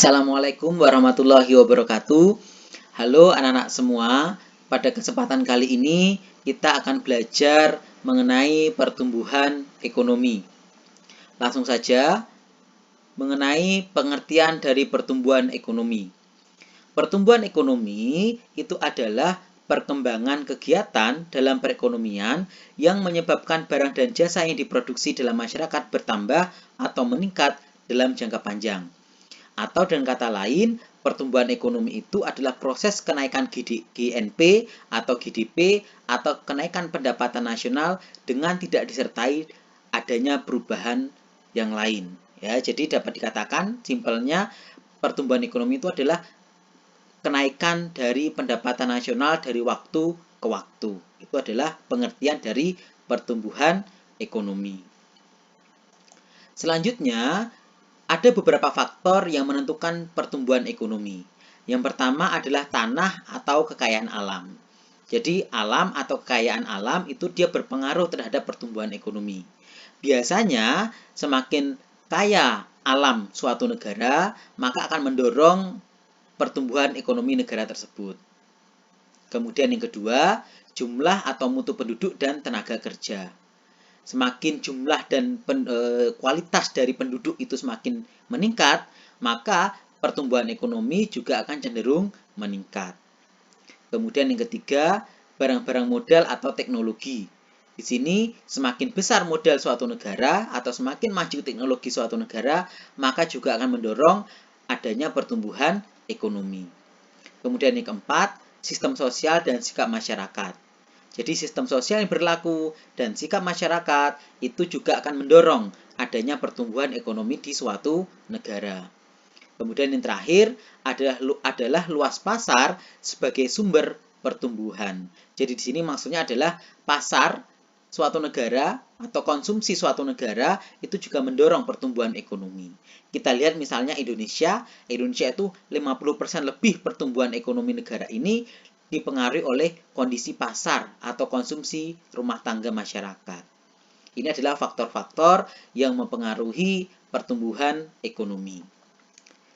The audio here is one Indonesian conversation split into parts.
Assalamualaikum warahmatullahi wabarakatuh. Halo anak-anak semua. Pada kesempatan kali ini kita akan belajar mengenai pertumbuhan ekonomi. Langsung saja mengenai pengertian dari pertumbuhan ekonomi. Pertumbuhan ekonomi itu adalah perkembangan kegiatan dalam perekonomian yang menyebabkan barang dan jasa yang diproduksi dalam masyarakat bertambah atau meningkat dalam jangka panjang. Atau dengan kata lain, pertumbuhan ekonomi itu adalah proses kenaikan GNP atau GDP atau kenaikan pendapatan nasional dengan tidak disertai adanya perubahan yang lain. Ya, jadi dapat dikatakan simpelnya pertumbuhan ekonomi itu adalah kenaikan dari pendapatan nasional dari waktu ke waktu. Itu adalah pengertian dari pertumbuhan ekonomi. Selanjutnya, ada beberapa faktor yang menentukan pertumbuhan ekonomi. Yang pertama adalah tanah atau kekayaan alam. Jadi alam atau kekayaan alam itu dia berpengaruh terhadap pertumbuhan ekonomi. Biasanya semakin kaya alam suatu negara, maka akan mendorong pertumbuhan ekonomi negara tersebut. Kemudian yang kedua, jumlah atau mutu penduduk dan tenaga kerja. Semakin jumlah dan kualitas dari penduduk itu semakin meningkat, maka pertumbuhan ekonomi juga akan cenderung meningkat. Kemudian yang ketiga, barang-barang modal atau teknologi. Di sini semakin besar modal suatu negara atau semakin maju teknologi suatu negara, maka juga akan mendorong adanya pertumbuhan ekonomi. Kemudian yang keempat, sistem sosial dan sikap masyarakat. Jadi sistem sosial yang berlaku dan sikap masyarakat itu juga akan mendorong adanya pertumbuhan ekonomi di suatu negara. Kemudian yang terakhir adalah luas pasar sebagai sumber pertumbuhan. Jadi di sini maksudnya adalah pasar suatu negara atau konsumsi suatu negara itu juga mendorong pertumbuhan ekonomi. Kita lihat misalnya Indonesia itu 50% lebih pertumbuhan ekonomi negara ini dipengaruhi oleh kondisi pasar atau konsumsi rumah tangga masyarakat. Ini adalah faktor-faktor yang mempengaruhi pertumbuhan ekonomi.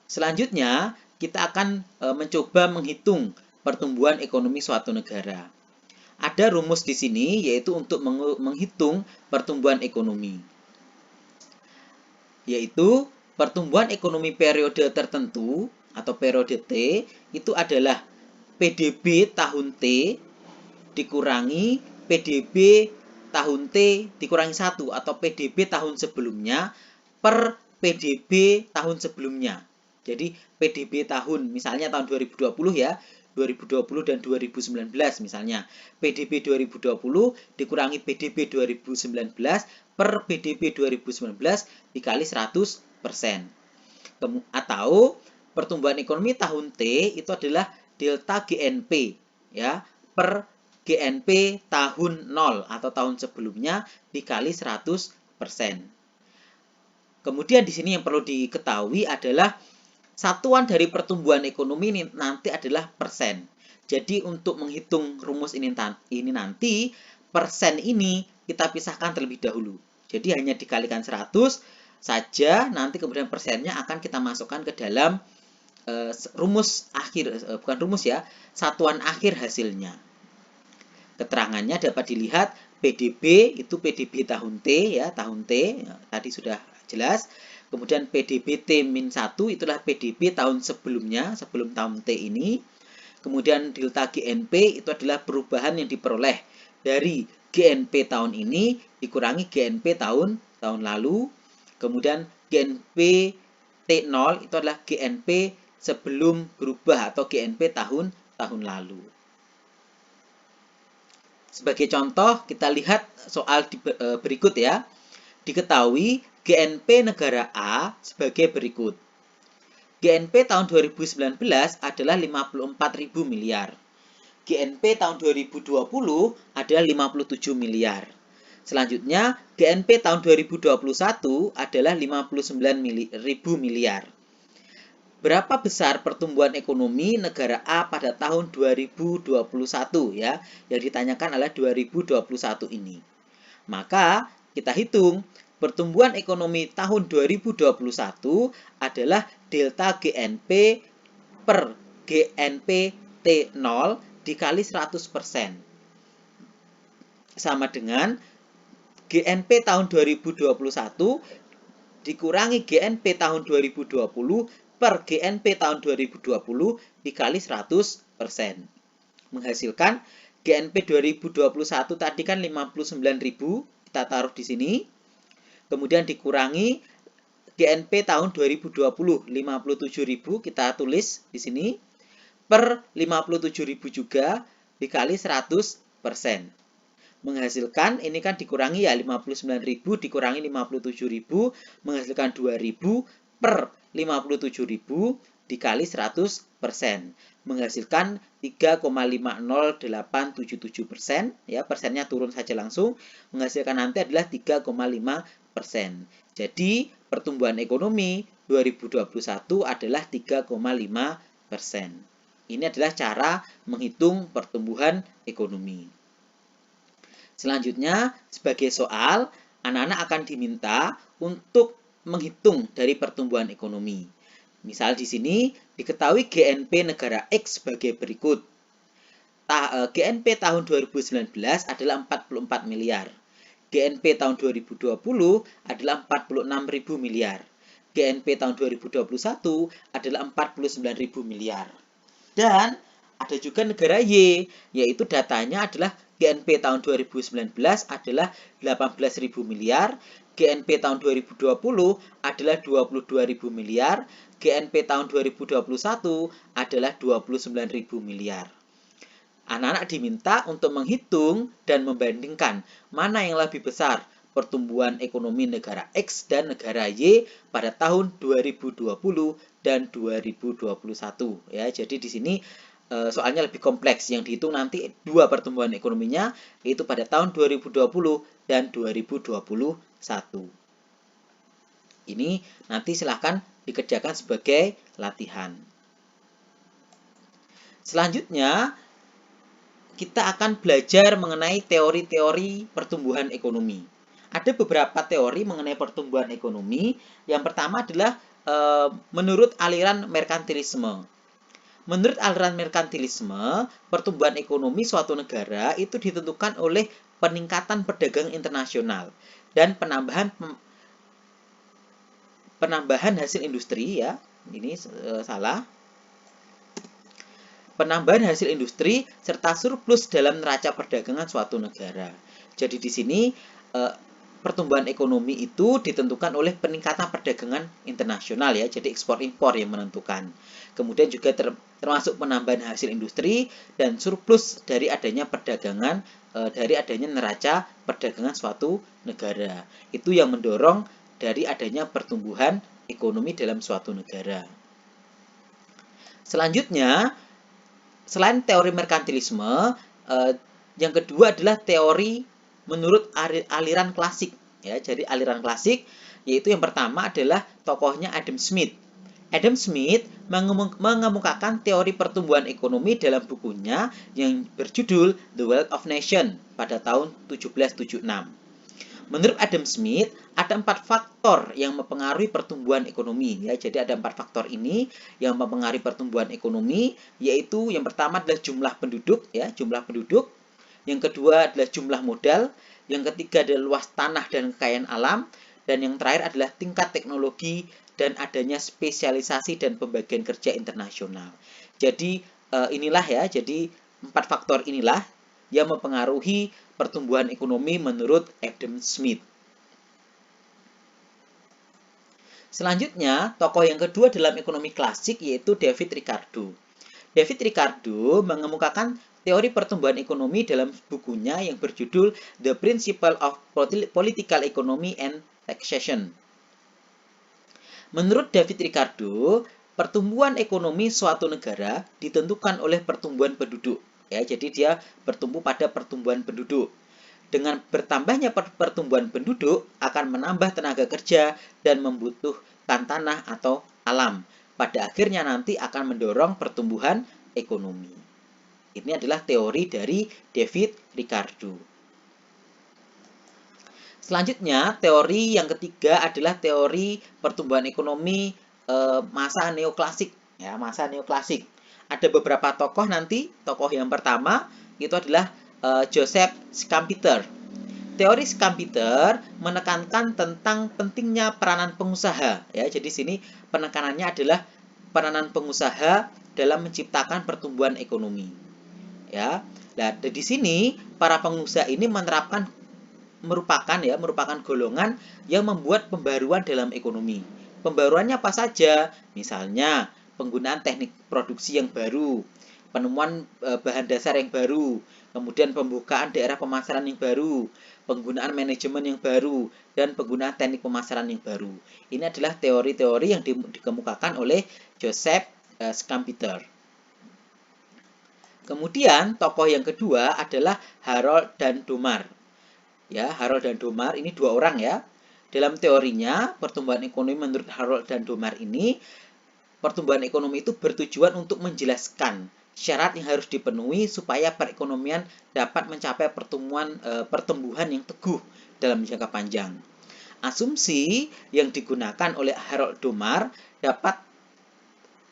Selanjutnya, kita akan mencoba menghitung pertumbuhan ekonomi suatu negara. Ada rumus di sini yaitu untuk menghitung pertumbuhan ekonomi. Yaitu pertumbuhan ekonomi periode tertentu atau periode T itu adalah PDB tahun T dikurangi PDB tahun T dikurangi 1 atau PDB tahun sebelumnya per PDB tahun sebelumnya. Jadi PDB tahun misalnya tahun 2020 ya, 2020 dan 2019 misalnya. PDB 2020 dikurangi PDB 2019 per PDB 2019 dikali 100%. Atau pertumbuhan ekonomi tahun T itu adalah delta GNP ya per GNP tahun 0 atau tahun sebelumnya dikali 100%. Kemudian di sini yang perlu diketahui adalah satuan dari pertumbuhan ekonomi ini nanti adalah persen. Jadi untuk menghitung rumus ini nanti persen ini kita pisahkan terlebih dahulu. Jadi hanya dikalikan 100 saja, nanti kemudian persennya akan kita masukkan ke dalam rumus akhir, bukan rumus ya, satuan akhir hasilnya. Keterangannya dapat dilihat PDB itu PDB tahun T ya, tahun T ya, tadi sudah jelas. Kemudian PDB T-1 itulah PDB tahun sebelumnya, sebelum tahun T ini. Kemudian delta GNP itu adalah perubahan yang diperoleh dari GNP tahun ini dikurangi GNP tahun lalu. Kemudian GNP T0 itu adalah GNP sebelum berubah atau GNP tahun lalu. Sebagai contoh, kita lihat soal berikut ya. Diketahui GNP negara A sebagai berikut. GNP tahun 2019 adalah 54.000 miliar. GNP tahun 2020 adalah 57 miliar. Selanjutnya, GNP tahun 2021 adalah 59.000 miliar. Berapa besar pertumbuhan ekonomi negara A pada tahun 2021 ya? Yang ditanyakan adalah 2021 ini. Maka kita hitung pertumbuhan ekonomi tahun 2021 adalah delta GNP per GNP T0 dikali 100%. Sama dengan GNP tahun 2021 dikurangi GNP tahun 2020 per GNP tahun 2020 dikali 100%. Menghasilkan GNP 2021 tadi kan 59.000, kita taruh di sini. Kemudian dikurangi GNP tahun 2020 57.000, kita tulis di sini, per 57.000 juga dikali 100%. Menghasilkan, ini kan dikurangi ya, 59.000 dikurangi 57.000 menghasilkan 2.000 per 57.000 dikali 100%. Menghasilkan 3,50877%, ya, persennya turun saja langsung, menghasilkan nanti adalah 3,5%. Jadi, pertumbuhan ekonomi 2021 adalah 3,5%. Ini adalah cara menghitung pertumbuhan ekonomi. Selanjutnya, sebagai soal, anak-anak akan diminta untuk menghitung dari pertumbuhan ekonomi. Misal di sini, diketahui GNP negara X sebagai berikut. GNP tahun 2019 adalah 44 miliar. GNP tahun 2020 adalah 46.000 miliar. GNP tahun 2021 adalah 49.000 miliar. Dan ada juga negara Y, yaitu datanya adalah GNP tahun 2019 adalah 18.000 miliar, GNP tahun 2020 adalah 22.000 miliar, GNP tahun 2021 adalah 29.000 miliar. Anak-anak diminta untuk menghitung dan membandingkan mana yang lebih besar, pertumbuhan ekonomi negara X dan negara Y pada tahun 2020 dan 2021. Ya, jadi di sini soalnya lebih kompleks, yang dihitung nanti dua pertumbuhan ekonominya, yaitu pada tahun 2020 dan 2021. Ini nanti silahkan dikerjakan sebagai latihan. Selanjutnya, kita akan belajar mengenai teori-teori pertumbuhan ekonomi. Ada beberapa teori mengenai pertumbuhan ekonomi. Yang pertama adalah menurut aliran merkantilisme. Menurut aliran merkantilisme, pertumbuhan ekonomi suatu negara itu ditentukan oleh peningkatan perdagangan internasional dan penambahan hasil industri, ya. Ini salah. Penambahan hasil industri serta surplus dalam neraca perdagangan suatu negara. Jadi di sini pertumbuhan ekonomi itu ditentukan oleh peningkatan perdagangan internasional, ya. Jadi ekspor impor yang menentukan. Kemudian juga termasuk penambahan hasil industri dan surplus dari adanya perdagangan, dari adanya neraca perdagangan suatu negara. Itu yang mendorong dari adanya pertumbuhan ekonomi dalam suatu negara. Selanjutnya, selain teori merkantilisme, yang kedua adalah teori menurut aliran klasik, ya. Jadi aliran klasik yaitu yang pertama adalah tokohnya Adam Smith. Adam Smith mengemukakan teori pertumbuhan ekonomi dalam bukunya yang berjudul The Wealth of Nations pada tahun 1776. Menurut Adam Smith, ada 4 faktor yang mempengaruhi pertumbuhan ekonomi, ya. Jadi ada 4 faktor ini yang mempengaruhi pertumbuhan ekonomi, yaitu yang pertama adalah jumlah penduduk, ya, jumlah penduduk. Yang kedua adalah jumlah modal, yang ketiga adalah luas tanah dan kekayaan alam, dan yang terakhir adalah tingkat teknologi dan adanya spesialisasi dan pembagian kerja internasional. Jadi inilah, ya, jadi 4 faktor inilah yang mempengaruhi pertumbuhan ekonomi menurut Adam Smith. Selanjutnya, tokoh yang kedua dalam ekonomi klasik yaitu David Ricardo. David Ricardo mengemukakan teori pertumbuhan ekonomi dalam bukunya yang berjudul The Principle of Political Economy and Taxation. Menurut David Ricardo, pertumbuhan ekonomi suatu negara ditentukan oleh pertumbuhan penduduk, ya. Jadi dia bertumbuh pada pertumbuhan penduduk. Dengan bertambahnya pertumbuhan penduduk akan menambah tenaga kerja dan membutuhkan tanah atau alam. Pada akhirnya nanti akan mendorong pertumbuhan ekonomi. Ini adalah teori dari David Ricardo. Selanjutnya, teori yang ketiga adalah teori pertumbuhan ekonomi masa neoklasik, ya, masa neoklasik. Ada beberapa tokoh nanti. Tokoh yang pertama itu adalah Joseph Schumpeter. Teori Schumpeter menekankan tentang pentingnya peranan pengusaha, ya. Jadi sini penekanannya adalah peranan pengusaha dalam menciptakan pertumbuhan ekonomi, ya. Nah, di sini para pengusaha ini merupakan golongan yang membuat pembaruan dalam ekonomi. Pembaruannya apa saja? Misalnya penggunaan teknik produksi yang baru, penemuan bahan dasar yang baru, kemudian pembukaan daerah pemasaran yang baru, penggunaan manajemen yang baru, dan penggunaan teknik pemasaran yang baru. Ini adalah teori-teori yang dikemukakan oleh Joseph Schumpeter. Kemudian tokoh yang kedua adalah Harold dan Domar. Ya, Harold dan Domar ini dua orang, ya. Dalam teorinya, pertumbuhan ekonomi menurut Harold dan Domar ini, pertumbuhan ekonomi itu bertujuan untuk menjelaskan syarat yang harus dipenuhi supaya perekonomian dapat mencapai pertumbuhan yang teguh dalam jangka panjang. Asumsi yang digunakan oleh Harold Domar dapat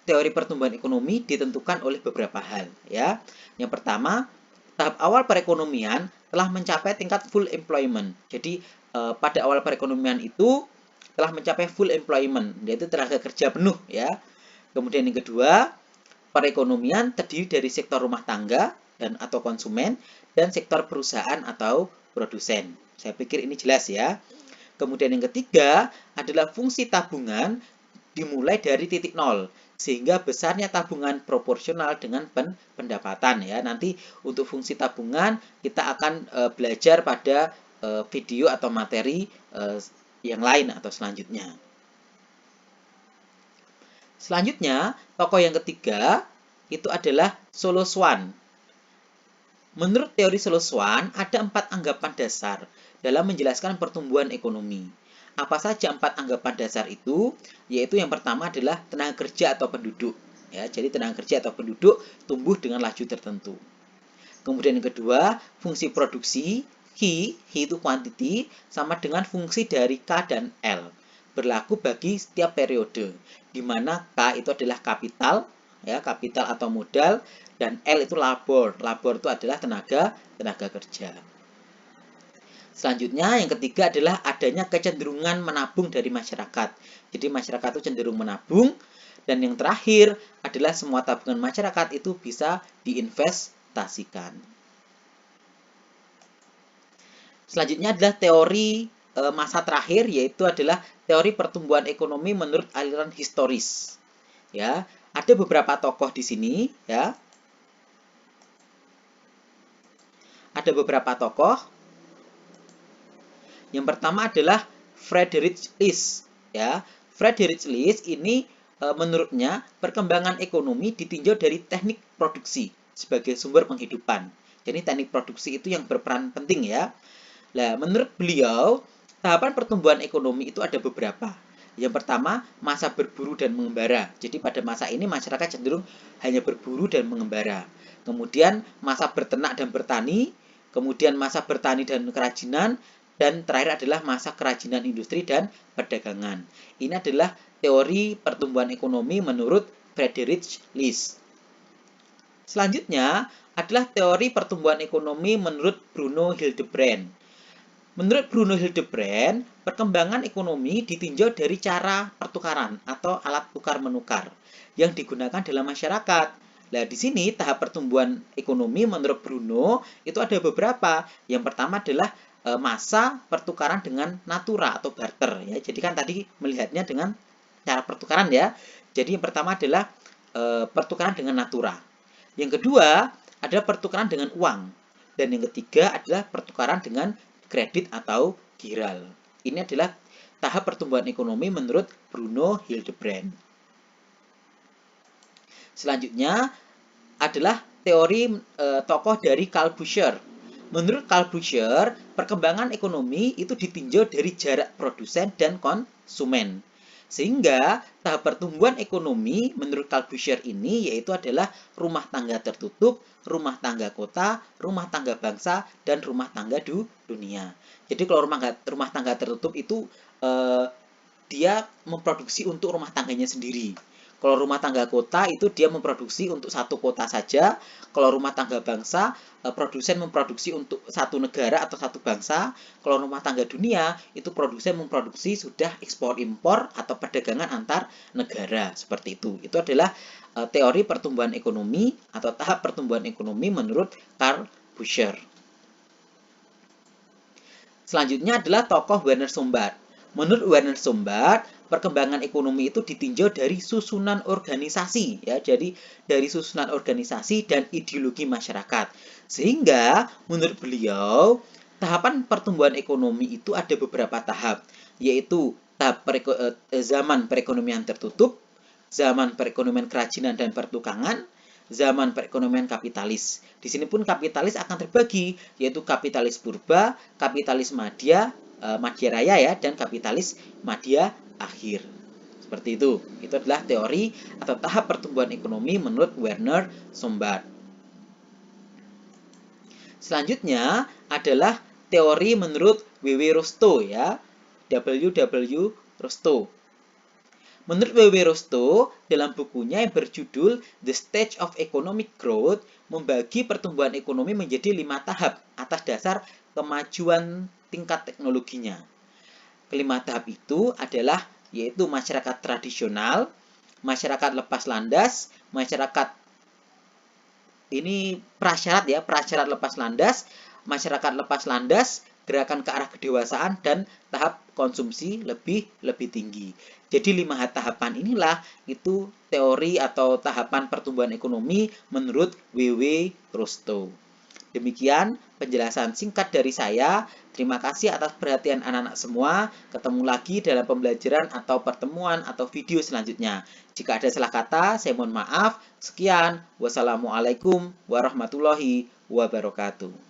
teori pertumbuhan ekonomi ditentukan oleh beberapa hal, ya. Yang pertama, tahap awal perekonomian telah mencapai tingkat full employment. Jadi pada awal perekonomian itu telah mencapai full employment, yaitu tenaga kerja penuh, ya. Kemudian yang kedua, perekonomian terdiri dari sektor rumah tangga dan atau konsumen dan sektor perusahaan atau produsen. Saya pikir ini jelas, ya. Kemudian yang ketiga adalah fungsi tabungan dimulai dari titik nol, sehingga besarnya tabungan proporsional dengan pendapatan, ya. Nanti untuk fungsi tabungan kita akan belajar pada video atau materi yang lain atau selanjutnya. Selanjutnya, tokoh yang ketiga itu adalah Solo Swan. Menurut teori Solo Swan, ada 4 anggapan dasar dalam menjelaskan pertumbuhan ekonomi. Apa saja 4 anggapan dasar itu? Yaitu yang pertama adalah tenaga kerja atau penduduk. Ya, jadi tenaga kerja atau penduduk tumbuh dengan laju tertentu. Kemudian yang kedua, fungsi produksi. H itu quantity, sama dengan fungsi dari K dan L. Berlaku bagi setiap periode, di mana K itu adalah kapital, ya, kapital atau modal, dan L itu labor. Labor itu adalah tenaga kerja. Selanjutnya, yang ketiga adalah adanya kecenderungan menabung dari masyarakat. Jadi masyarakat itu cenderung menabung. Dan yang terakhir adalah semua tabungan masyarakat itu bisa diinvestasikan. Selanjutnya adalah teori masa terakhir, yaitu adalah teori pertumbuhan ekonomi menurut aliran historis. Ya, ada beberapa tokoh di sini, ya. Ada beberapa tokoh. Yang pertama adalah Friedrich List, ya. Friedrich List ini menurutnya perkembangan ekonomi ditinjau dari teknik produksi sebagai sumber penghidupan. Jadi teknik produksi itu yang berperan penting, ya. Nah, menurut beliau, tahapan pertumbuhan ekonomi itu ada beberapa. Yang pertama, masa berburu dan mengembara. Jadi pada masa ini masyarakat cenderung hanya berburu dan mengembara. Kemudian masa berternak dan bertani, kemudian masa bertani dan kerajinan, dan terakhir adalah masa kerajinan industri dan perdagangan. Ini adalah teori pertumbuhan ekonomi menurut Friedrich List. Selanjutnya adalah teori pertumbuhan ekonomi menurut Bruno Hildebrand. Menurut Bruno Hildebrand, perkembangan ekonomi ditinjau dari cara pertukaran atau alat tukar-menukar yang digunakan dalam masyarakat. Nah, di sini tahap pertumbuhan ekonomi menurut Bruno itu ada beberapa. Yang pertama adalah masa pertukaran dengan natura atau barter, ya. Jadi kan tadi melihatnya dengan cara pertukaran, ya. Jadi yang pertama adalah pertukaran dengan natura. Yang kedua adalah pertukaran dengan uang. Dan yang ketiga adalah pertukaran dengan kredit atau giral. Ini adalah tahap pertumbuhan ekonomi menurut Bruno Hildebrand. Selanjutnya adalah teori tokoh dari Corbusier. Menurut Corbusier, perkembangan ekonomi itu ditinjau dari jarak produsen dan konsumen. Sehingga tahap pertumbuhan ekonomi menurut Corbusier ini yaitu adalah rumah tangga tertutup, rumah tangga kota, rumah tangga bangsa, dan rumah tangga dunia. Jadi kalau rumah tangga tertutup itu dia memproduksi untuk rumah tangganya sendiri. Kalau rumah tangga kota itu dia memproduksi untuk satu kota saja. Kalau rumah tangga bangsa, produsen memproduksi untuk satu negara atau satu bangsa. Kalau rumah tangga dunia, itu produsen memproduksi sudah ekspor-impor atau perdagangan antar negara. Seperti itu. Itu adalah teori pertumbuhan ekonomi atau tahap pertumbuhan ekonomi menurut Corbusier. Selanjutnya adalah tokoh Werner Sombart. Menurut Werner Sombart, perkembangan ekonomi itu ditinjau dari susunan organisasi, ya. Jadi dari susunan organisasi dan ideologi masyarakat. Sehingga menurut beliau, tahapan pertumbuhan ekonomi itu ada beberapa tahap, yaitu tahap zaman perekonomian tertutup, zaman perekonomian kerajinan dan pertukangan, zaman perekonomian kapitalis. Di sini pun kapitalis akan terbagi, yaitu kapitalis purba, kapitalis madya raya ya, dan kapitalis madya akhir. Seperti itu. Itu adalah teori atau tahap pertumbuhan ekonomi menurut Werner Sombart. Selanjutnya adalah teori menurut W.W. Rostow ya. W.W. Rostow. Menurut W.W. Rostow, dalam bukunya yang berjudul The Stage of Economic Growth, membagi pertumbuhan ekonomi menjadi 5 tahap atas dasar kemajuan tingkat teknologinya. Kelima tahap itu adalah yaitu masyarakat tradisional, masyarakat lepas landas, masyarakat ini prasyarat ya, prasyarat lepas landas, masyarakat lepas landas, gerakan ke arah kedewasaan, dan tahap konsumsi lebih tinggi. Jadi 5 tahapan inilah itu teori atau tahapan pertumbuhan ekonomi menurut W.W. Rostow. Demikian penjelasan singkat dari saya. Terima kasih atas perhatian anak-anak semua. Ketemu lagi dalam pembelajaran atau pertemuan atau video selanjutnya. Jika ada salah kata, saya mohon maaf. Sekian. Wassalamualaikum warahmatullahi wabarakatuh.